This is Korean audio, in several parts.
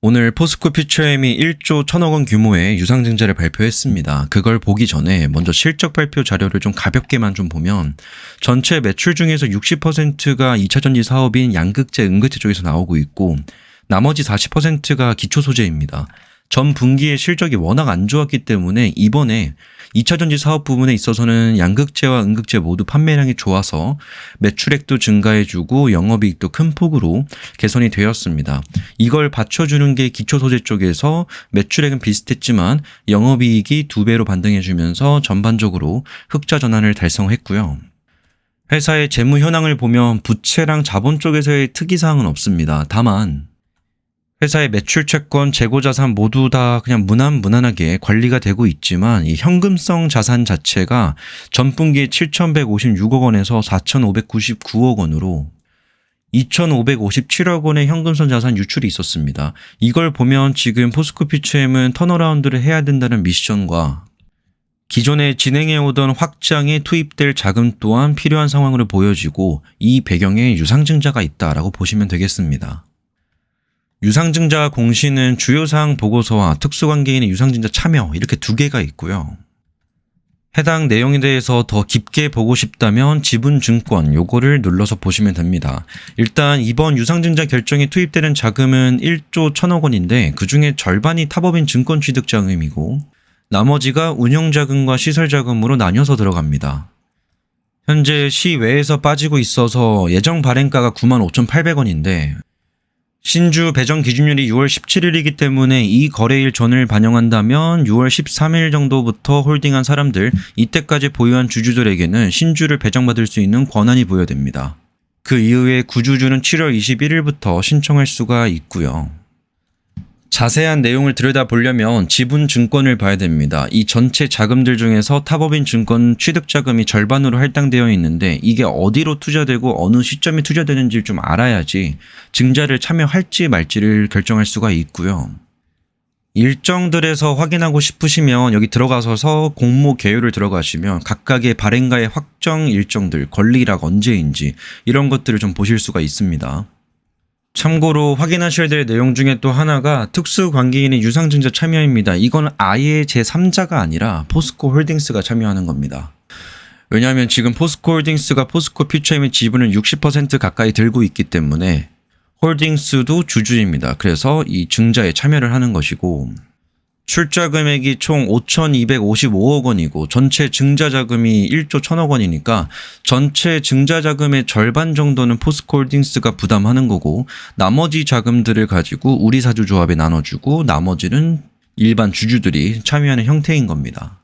오늘 포스코 퓨처엠이 1조 1,000억 원 규모의 유상증자를 발표했습니다. 그걸 보기 전에 먼저 실적 발표 자료를 좀 가볍게만 좀 보면 전체 매출 중에서 60%가 2차전지 사업인 양극재, 음극재 쪽에서 나오고 있고 나머지 40%가 기초 소재입니다. 전 분기의 실적이 워낙 안 좋았기 때문에 이번에 2차전지 사업 부분에 있어서는 양극재와 음극재 모두 판매량이 좋아서 매출액도 증가해주고 영업이익도 큰 폭으로 개선이 되었습니다. 이걸 받쳐주는 게 기초 소재 쪽에서 매출액은 비슷했지만 영업이익이 2배로 반등해주면서 전반적으로 흑자 전환을 달성했고요. 회사의 재무 현황을 보면 부채랑 자본 쪽에서의 특이사항은 없습니다. 다만 회사의 매출 채권, 재고 자산 모두 다 그냥 무난하게 관리가 되고 있지만 이 현금성 자산 자체가 전분기에 7,156억 원에서 4,599억 원으로 2,557억 원의 현금성 자산 유출이 있었습니다. 이걸 보면 지금 포스코 퓨처엠은 턴어라운드를 해야 된다는 미션과 기존에 진행해오던 확장에 투입될 자금 또한 필요한 상황으로 보여지고 이 배경에 유상증자가 있다라고 보시면 되겠습니다. 유상증자 공시는 주요사항 보고서와 특수관계인의 유상증자 참여 이렇게 두 개가 있고요. 해당 내용에 대해서 더 깊게 보고 싶다면 지분증권 요거를 눌러서 보시면 됩니다. 일단 이번 유상증자 결정에 투입되는 자금은 1조 1,000억 원인데 그중에 절반이 타법인 증권 취득 자금이고 나머지가 운영자금과 시설자금으로 나뉘어서 들어갑니다. 현재 시외에서 빠지고 있어서 예정 발행가가 95,800원인데 신주 배정 기준일이 6월 17일이기 때문에 이 거래일 전을 반영한다면 6월 13일 정도부터 홀딩한 사람들, 이때까지 보유한 주주들에게는 신주를 배정받을 수 있는 권한이 부여됩니다. 그 이후에 구주주는 7월 21일부터 신청할 수가 있고요. 자세한 내용을 들여다보려면 지분증권을 봐야 됩니다. 이 전체 자금들 중에서 타법인 증권 취득자금이 절반으로 할당되어 있는데 이게 어디로 투자되고 어느 시점에 투자되는지를 좀 알아야지 증자를 참여할지 말지를 결정할 수가 있고요. 일정들에서 확인하고 싶으시면 여기 들어가셔서 공모 개요를 들어가시면 각각의 발행가의 확정 일정들, 권리락 언제인지 이런 것들을 좀 보실 수가 있습니다. 참고로 확인하셔야 될 내용 중에 또 하나가 특수관계인의 유상증자 참여입니다. 이건 아예 제3자가 아니라 포스코 홀딩스가 참여하는 겁니다. 왜냐하면 지금 포스코 홀딩스가 포스코 퓨처엠의 지분을 60% 가까이 들고 있기 때문에 홀딩스도 주주입니다. 그래서 이 증자에 참여를 하는 것이고 출자 금액이 총 5,255억 원이고 전체 증자 자금이 1조 1,000억 원이니까 전체 증자 자금의 절반 정도는 포스코 홀딩스가 부담하는 거고 나머지 자금들을 가지고 우리 사주조합에 나눠주고 나머지는 일반 주주들이 참여하는 형태인 겁니다.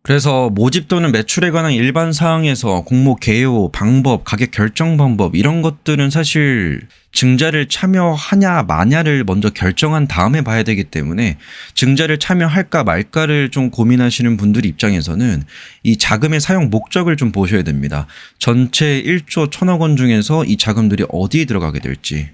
그래서 모집 또는 매출에 관한 일반 사항에서 공모 개요, 방법, 가격 결정 방법 이런 것들은 사실 증자를 참여하냐 마냐를 먼저 결정한 다음에 봐야 되기 때문에 증자를 참여할까 말까를 좀 고민하시는 분들 입장에서는 이 자금의 사용 목적을 좀 보셔야 됩니다. 전체 1조 1,000억 원 중에서 이 자금들이 어디에 들어가게 될지.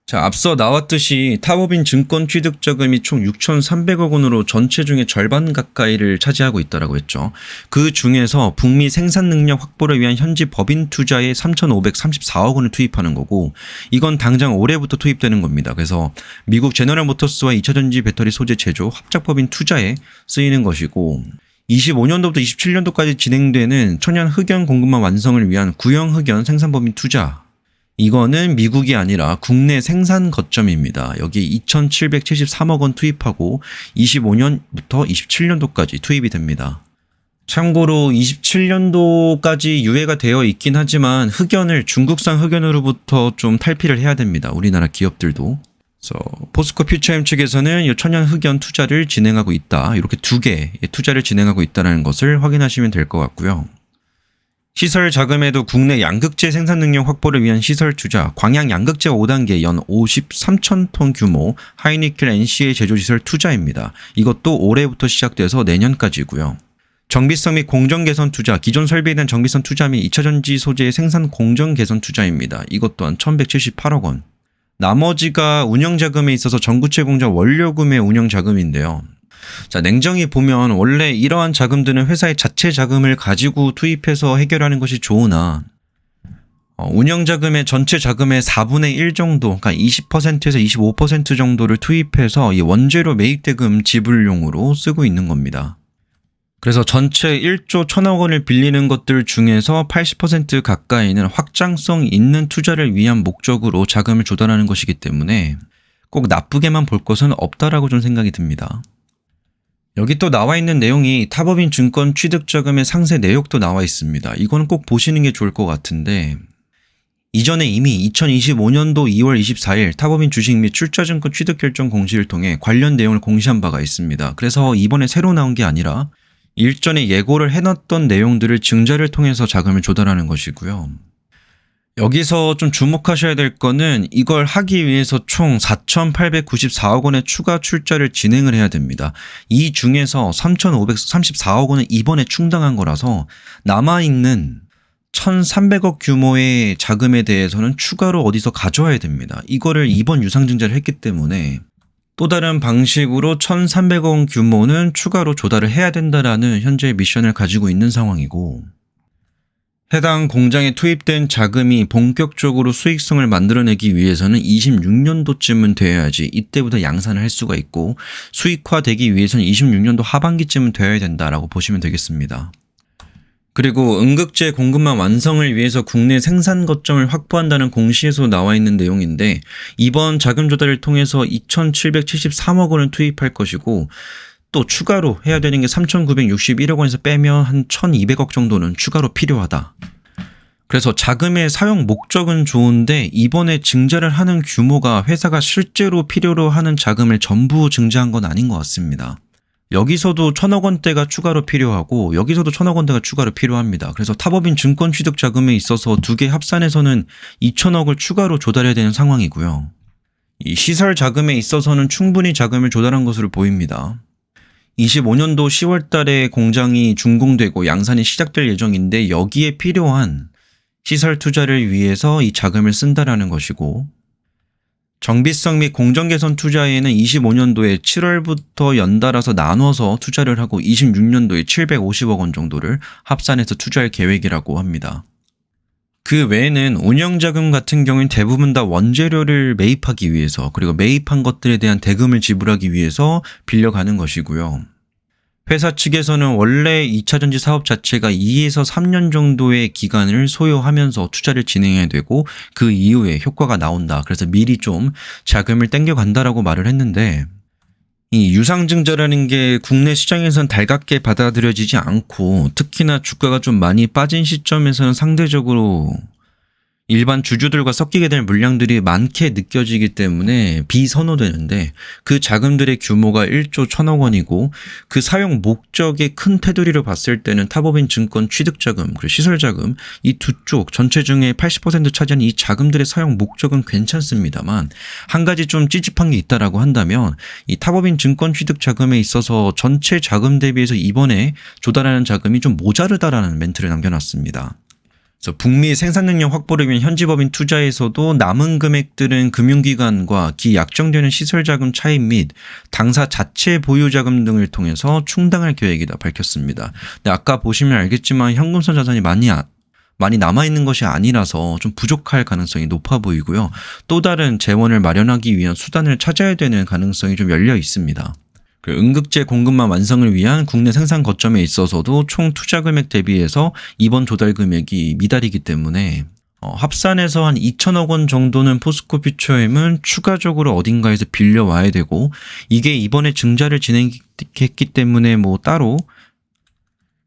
자, 앞서 나왔듯이 타법인 증권 취득 자금이 총 6,300억 원으로 전체 중에 절반 가까이를 차지하고 있다고 했죠. 그 중에서 북미 생산 능력 확보를 위한 현지 법인 투자에 3,534억 원을 투입하는 거고 이건 당장 올해부터 투입되는 겁니다. 그래서 미국 제너럴 모터스와 2차전지 배터리 소재 제조 합작법인 투자에 쓰이는 것이고 25년도부터 27년도까지 진행되는 천연 흑연 공급망 완성을 위한 구형 흑연 생산법인 투자 이거는 미국이 아니라 국내 생산 거점입니다. 여기 2,773억 원 투입하고 25년부터 27년도까지 투입이 됩니다. 참고로 27년도까지 유예가 되어 있긴 하지만 흑연을 중국산 흑연으로부터 좀 탈피를 해야 됩니다. 우리나라 기업들도. 그래서 포스코 퓨처엠 측에서는 이 천연 흑연 투자를 진행하고 있다. 이렇게 두 개의 투자를 진행하고 있다는 것을 확인하시면 될 것 같고요. 시설 자금에도 국내 양극재 생산 능력 확보를 위한 시설 투자, 광양 양극재 5단계 연 53,000톤 규모 하이니켈 NCA 제조시설 투자입니다. 이것도 올해부터 시작돼서 내년까지고요. 정비성 및 공정 개선 투자, 기존 설비에 대한 정비성 투자 및 2차전지 소재의 생산 공정 개선 투자입니다. 이것 또한 1,178억 원. 나머지가 운영자금에 있어서 전구체 공장 원료금의 운영자금인데요. 자, 냉정히 보면 원래 이러한 자금들은 회사의 자체 자금을 가지고 투입해서 해결하는 것이 좋으나 운영자금의 전체 자금의 4분의 1 정도, 그러니까 20%에서 25% 정도를 투입해서 이 원재료 매입대금 지불용으로 쓰고 있는 겁니다. 그래서 전체 1조 1,000억 원을 빌리는 것들 중에서 80% 가까이는 확장성 있는 투자를 위한 목적으로 자금을 조달하는 것이기 때문에 꼭 나쁘게만 볼 것은 없다라고 좀 생각이 듭니다. 여기 또 나와 있는 내용이 타법인 증권 취득자금의 상세 내역도 나와 있습니다. 이거는 꼭 보시는 게 좋을 것 같은데, 이전에 이미 2025년도 2월 24일 타법인 주식 및 출자증권 취득결정 공시를 통해 관련 내용을 공시한 바가 있습니다. 그래서 이번에 새로 나온 게 아니라 일전에 예고를 해놨던 내용들을 증자를 통해서 자금을 조달하는 것이고요. 여기서 좀 주목하셔야 될 거는 이걸 하기 위해서 총 4,894억 원의 추가 출자를 진행을 해야 됩니다. 이 중에서 3,534억 원은 이번에 충당한 거라서 남아있는 1,300억 규모의 자금에 대해서는 추가로 어디서 가져와야 됩니다. 이거를 이번 유상증자를 했기 때문에 또 다른 방식으로 1,300억 원 규모는 추가로 조달을 해야 된다라는 현재의 미션을 가지고 있는 상황이고, 해당 공장에 투입된 자금이 본격적으로 수익성을 만들어내기 위해서는 26년도쯤은 되어야지 이때부터 양산을 할 수가 있고, 수익화되기 위해서는 26년도 하반기쯤은 되어야 된다라고 보시면 되겠습니다. 그리고 응급제 공급망 완성을 위해서 국내 생산 거점을 확보한다는 공시에서 나와 있는 내용인데, 이번 자금 조달을 통해서 2,773억 원을 투입할 것이고, 또 추가로 해야 되는 게 3,961억 원에서 빼면 한 1,200억 정도는 추가로 필요하다. 그래서 자금의 사용 목적은 좋은데 이번에 증자를 하는 규모가 회사가 실제로 필요로 하는 자금을 전부 증자한 건 아닌 것 같습니다. 여기서도 1,000억 원대가 추가로 필요하고 여기서도 1,000억 원대가 추가로 필요합니다. 그래서 타법인 증권 취득 자금에 있어서 두 개 합산해서는 2,000억을 추가로 조달해야 되는 상황이고요. 이 시설 자금에 있어서는 충분히 자금을 조달한 것으로 보입니다. 25년도 10월 달에 공장이 준공되고 양산이 시작될 예정인데 여기에 필요한 시설 투자를 위해서 이 자금을 쓴다라는 것이고, 정비성 및 공정 개선 투자에는 25년도에 7월부터 연달아서 나눠서 투자를 하고 26년도에 750억 원 정도를 합산해서 투자할 계획이라고 합니다. 그 외에는 운영자금 같은 경우는 대부분 다 원재료를 매입하기 위해서, 그리고 매입한 것들에 대한 대금을 지불하기 위해서 빌려가는 것이고요. 회사 측에서는 원래 2차전지 사업 자체가 2에서 3년 정도의 기간을 소요하면서 투자를 진행해야 되고 그 이후에 효과가 나온다. 그래서 미리 좀 자금을 땡겨간다라고 말을 했는데, 이 유상증자라는 게 국내 시장에선 달갑게 받아들여지지 않고 특히나 주가가 좀 많이 빠진 시점에서는 상대적으로 일반 주주들과 섞이게 될 물량들이 많게 느껴지기 때문에 비선호되는데, 그 자금들의 규모가 1조 1,000억 원이고 그 사용 목적의 큰 테두리를 봤을 때는 타법인 증권 취득자금 그리고 시설자금 이 두 쪽 전체 중에 80% 차지하는 이 자금들의 사용 목적은 괜찮습니다만, 한 가지 좀 찝찝한 게 있다라고 한다면 이 타법인 증권 취득자금에 있어서 전체 자금 대비해서 이번에 조달하는 자금이 좀 모자르다라는 멘트를 남겨놨습니다. 그래서 북미 생산 능력 확보를 위한 현지법인 투자에서도 남은 금액들은 금융기관과 기 약정되는 시설자금 차입 및 당사 자체 보유자금 등을 통해서 충당할 계획이다 밝혔습니다. 근데 아까 보시면 알겠지만 현금성 자산이 많이 남아있는 것이 아니라서 좀 부족할 가능성이 높아 보이고요. 또 다른 재원을 마련하기 위한 수단을 찾아야 되는 가능성이 좀 열려 있습니다. 응급제 공급망 완성을 위한 국내 생산 거점에 있어서도 총 투자 금액 대비해서 이번 조달 금액이 미달이기 때문에 합산해서 한 2,000억 원 정도는 포스코 퓨처엠은 추가적으로 어딘가에서 빌려와야 되고, 이게 이번에 증자를 진행했기 때문에 뭐 따로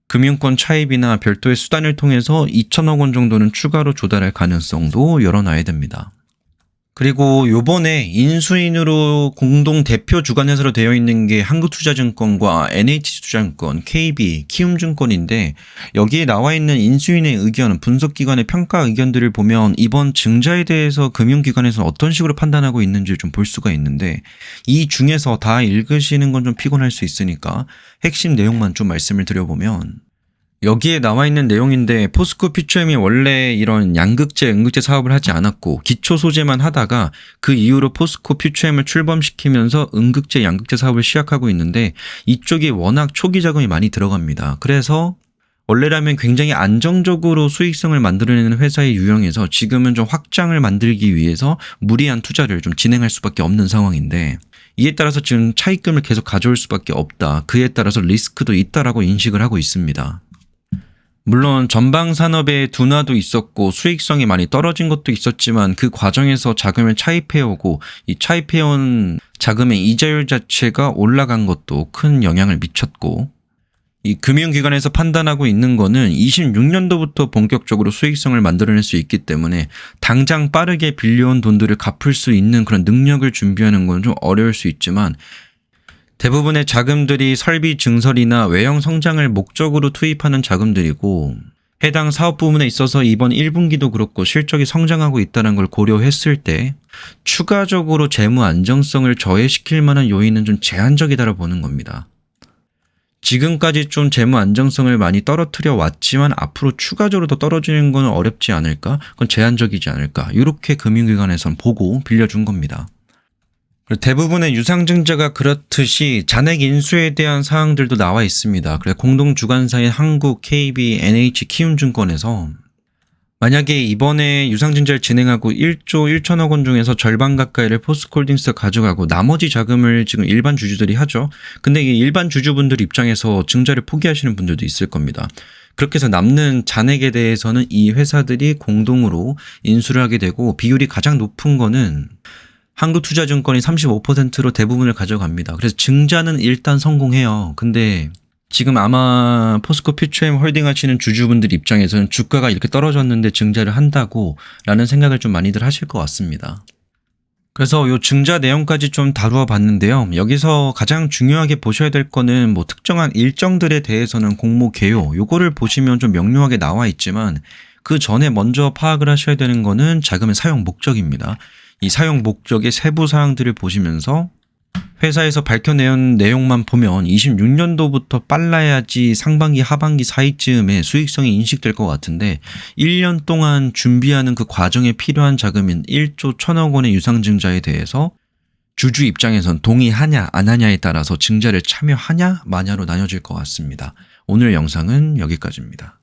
금융권 차입이나 별도의 수단을 통해서 2,000억 원 정도는 추가로 조달할 가능성도 열어놔야 됩니다. 그리고 요번에 인수인으로 공동 대표 주관회사로 되어 있는 게 한국투자증권과 NH투자증권, KB, 키움증권인데, 여기에 나와 있는 인수인의 의견, 분석기관의 평가 의견들을 보면 이번 증자에 대해서 금융기관에서 어떤 식으로 판단하고 있는지 좀 볼 수가 있는데, 이 중에서 다 읽으시는 건 좀 피곤할 수 있으니까 핵심 내용만 좀 말씀을 드려보면, 여기에 나와 있는 내용인데, 포스코 퓨처엠이 원래 이런 양극재, 음극재 사업을 하지 않았고 기초 소재만 하다가 그 이후로 포스코 퓨처엠을 출범시키면서 음극재, 양극재 사업을 시작하고 있는데, 이쪽이 워낙 초기 자금이 많이 들어갑니다. 그래서 원래라면 굉장히 안정적으로 수익성을 만들어내는 회사의 유형에서 지금은 좀 확장을 만들기 위해서 무리한 투자를 좀 진행할 수밖에 없는 상황인데, 이에 따라서 지금 차입금을 계속 가져올 수밖에 없다. 그에 따라서 리스크도 있다라고 인식을 하고 있습니다. 물론 전방 산업의 둔화도 있었고 수익성이 많이 떨어진 것도 있었지만 그 과정에서 자금을 차입해오고 이 차입해온 자금의 이자율 자체가 올라간 것도 큰 영향을 미쳤고, 이 금융기관에서 판단하고 있는 거는 26년도부터 본격적으로 수익성을 만들어낼 수 있기 때문에 당장 빠르게 빌려온 돈들을 갚을 수 있는 그런 능력을 준비하는 건 좀 어려울 수 있지만, 대부분의 자금들이 설비 증설이나 외형 성장을 목적으로 투입하는 자금들이고, 해당 사업 부문에 있어서 이번 1분기도 그렇고 실적이 성장하고 있다는 걸 고려했을 때 추가적으로 재무 안정성을 저해시킬 만한 요인은 좀 제한적이다라고 보는 겁니다. 지금까지 좀 재무 안정성을 많이 떨어뜨려 왔지만 앞으로 추가적으로 더 떨어지는 건 어렵지 않을까? 그건 제한적이지 않을까? 이렇게 금융기관에선 보고 빌려준 겁니다. 대부분의 유상증자가 그렇듯이 잔액 인수에 대한 사항들도 나와 있습니다. 그래서 공동주관사인 한국, KB, NH, 키움증권에서 만약에 이번에 유상증자를 진행하고 1조 1천억 원 중에서 절반 가까이를 포스코홀딩스가 가져가고 나머지 자금을 지금 일반 주주들이 하죠. 근데 이 일반 주주분들 입장에서 증자를 포기하시는 분들도 있을 겁니다. 그렇게 해서 남는 잔액에 대해서는 이 회사들이 공동으로 인수를 하게 되고, 비율이 가장 높은 거는 한국투자증권이 35%로 대부분을 가져갑니다. 그래서 증자는 일단 성공해요. 근데 지금 아마 포스코 퓨처엠 홀딩 하시는 주주분들 입장에서는 주가가 이렇게 떨어졌는데 증자를 한다고 라는 생각을 좀 많이들 하실 것 같습니다. 그래서 요 증자 내용까지 좀 다루어 봤는데요. 여기서 가장 중요하게 보셔야 될 거는 뭐 특정한 일정들에 대해서는 공모 개요, 요거를 보시면 좀 명료하게 나와 있지만 그 전에 먼저 파악을 하셔야 되는 거는 자금의 사용 목적입니다. 이 사용 목적의 세부 사항들을 보시면서 회사에서 밝혀낸 내용만 보면 26년도부터 빨라야지 상반기 하반기 사이쯤에 수익성이 인식될 것 같은데, 1년 동안 준비하는 그 과정에 필요한 자금인 1조 1천억 원의 유상증자에 대해서 주주 입장에선 동의하냐 안 하냐에 따라서 증자를 참여하냐 마냐로 나뉘어질 것 같습니다. 오늘 영상은 여기까지입니다.